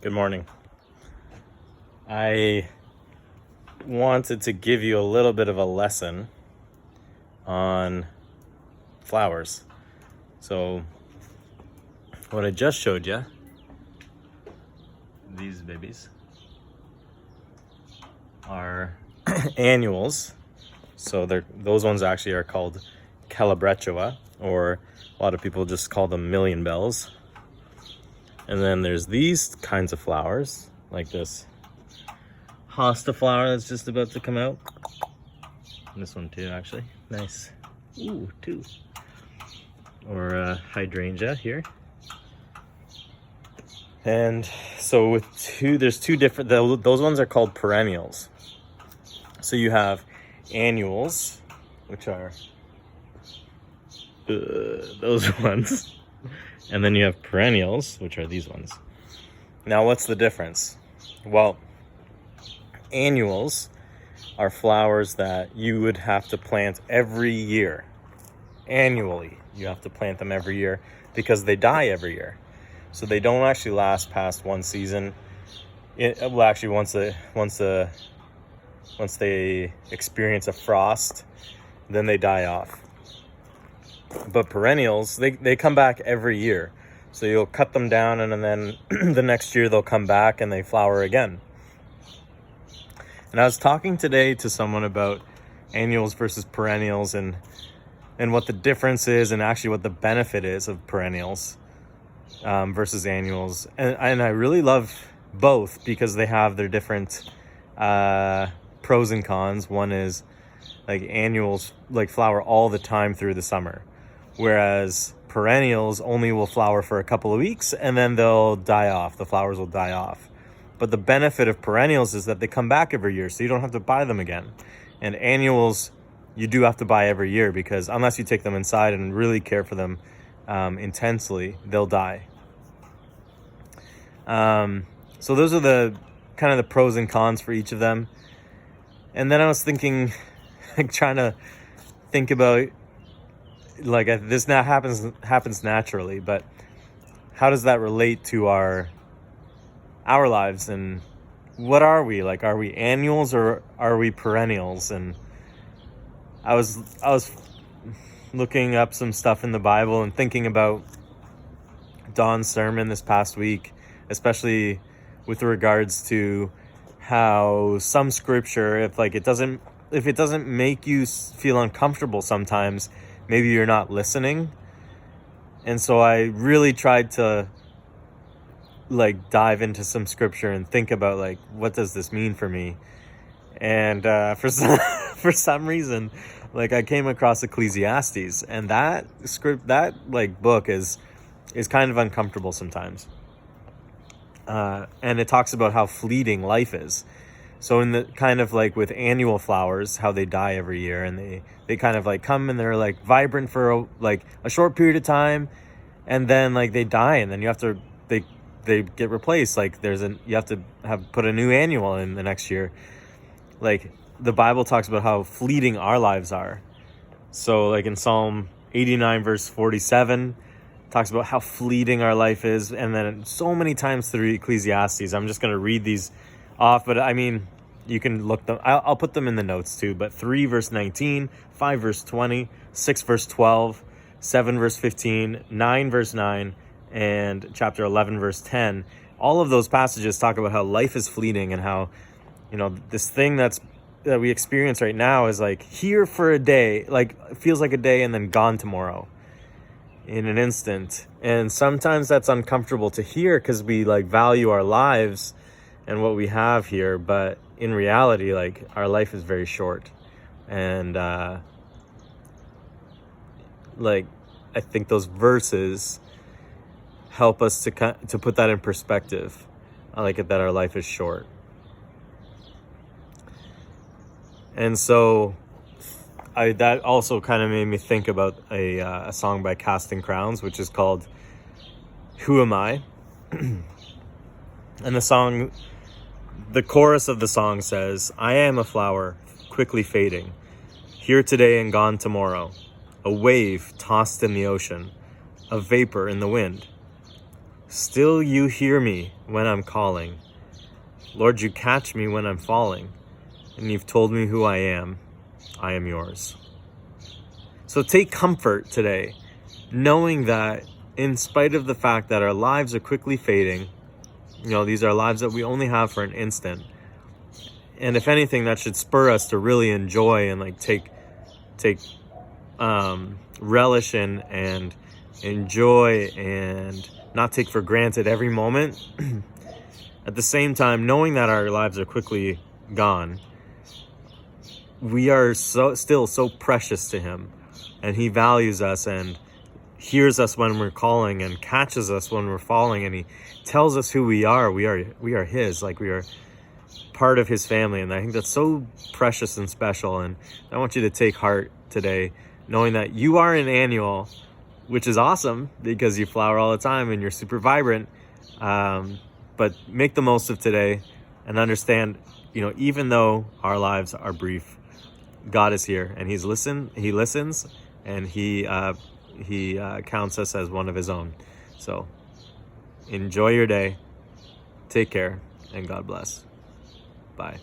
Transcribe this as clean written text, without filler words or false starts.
Good morning. I wanted to give you a little bit of a lesson on flowers. So what I just showed you, these babies are annuals. So those ones actually are called Calabrecula, or a lot of people just call them million bells. And then there's these kinds of flowers, like this hosta flower that's just about to come out. And this one too, actually. Nice. Ooh, two. Or hydrangea here. And so there's two different, those ones are called perennials. So you have annuals, which are those ones. And then you have perennials, which are these ones. Now, what's the difference? Well, annuals are flowers that you would have to plant every year. Annually, you have to plant them every year because they die every year. So they don't actually last past one season. Once they experience a frost, then they die off. But perennials, they come back every year. So you'll cut them down and then the next year they'll come back and they flower again. And I was talking today to someone about annuals versus perennials and what the difference is and actually what the benefit is of perennials versus annuals. And I really love both because they have their different pros and cons. One is like annuals like flower all the time through the summer, whereas perennials only will flower for a couple of weeks and then they'll die off. The flowers will die off. But the benefit of perennials is that they come back every year, so you don't have to buy them again. And annuals, you do have to buy every year because unless you take them inside and really care for them intensely, they'll die. So those are the kind of the pros and cons for each of them. And then I was thinking, trying to think about, like, this now happens naturally, but how does that relate to our lives, and what are we? Like, are we annuals or are we perennials? And I was looking up some stuff in the Bible and thinking about Don's sermon this past week, especially with regards to how some scripture, if it doesn't make you feel uncomfortable sometimes, maybe you're not listening. And so I really tried to dive into some scripture and think about what does this mean for me. And for some reason, I came across Ecclesiastes, and that book is kind of uncomfortable sometimes. And it talks about how fleeting life is. So in the kind of with annual flowers, how they die every year, and they kind of come and they're vibrant for a short period of time, and then they die, and then you have to they get replaced. You have to put a new annual in the next year. The Bible talks about how fleeting our lives are. So in Psalm 89 verse 47 talks about how fleeting our life is, and then so many times through Ecclesiastes. I'm just going to read these off, but I mean, you can look them. I'll put them in the notes too. But 3 verse 19, 5 verse 20, 6 verse 12, 7 verse 15, 9 verse 9, and chapter 11 verse 10. All of those passages talk about how life is fleeting, and how this thing that we experience right now is here for a day, feels like a day, and then gone tomorrow in an instant. And sometimes that's uncomfortable to hear because we value our lives and what we have here, but in reality, our life is very short. And I think those verses help us to put that in perspective. I like it that our life is short. And so that also kind of made me think about a song by Casting Crowns, which is called Who Am I? And the chorus of the song says, I am a flower quickly fading, here today and gone tomorrow, a wave tossed in the ocean, a vapor in the wind. Still you hear me when I'm calling. Lord, you catch me when I'm falling, and you've told me who I am yours. So take comfort today, knowing that in spite of the fact that our lives are quickly fading, these are lives that we only have for an instant. And if anything, that should spur us to really enjoy and like take relish in and enjoy and not take for granted every moment. At the same time, knowing that our lives are quickly gone, we are still so precious to him, and he values us and hears us when we're calling and catches us when we're falling, and he tells us who we are. We are his, like we are part of his family. And I think that's so precious and special. And I want you to take heart today, knowing that you are an annual, which is awesome because you flower all the time and you're super vibrant. But make the most of today and understand, even though our lives are brief, God is here and he listens, and he counts us as one of his own. So enjoy your day. Take care and God bless. Bye.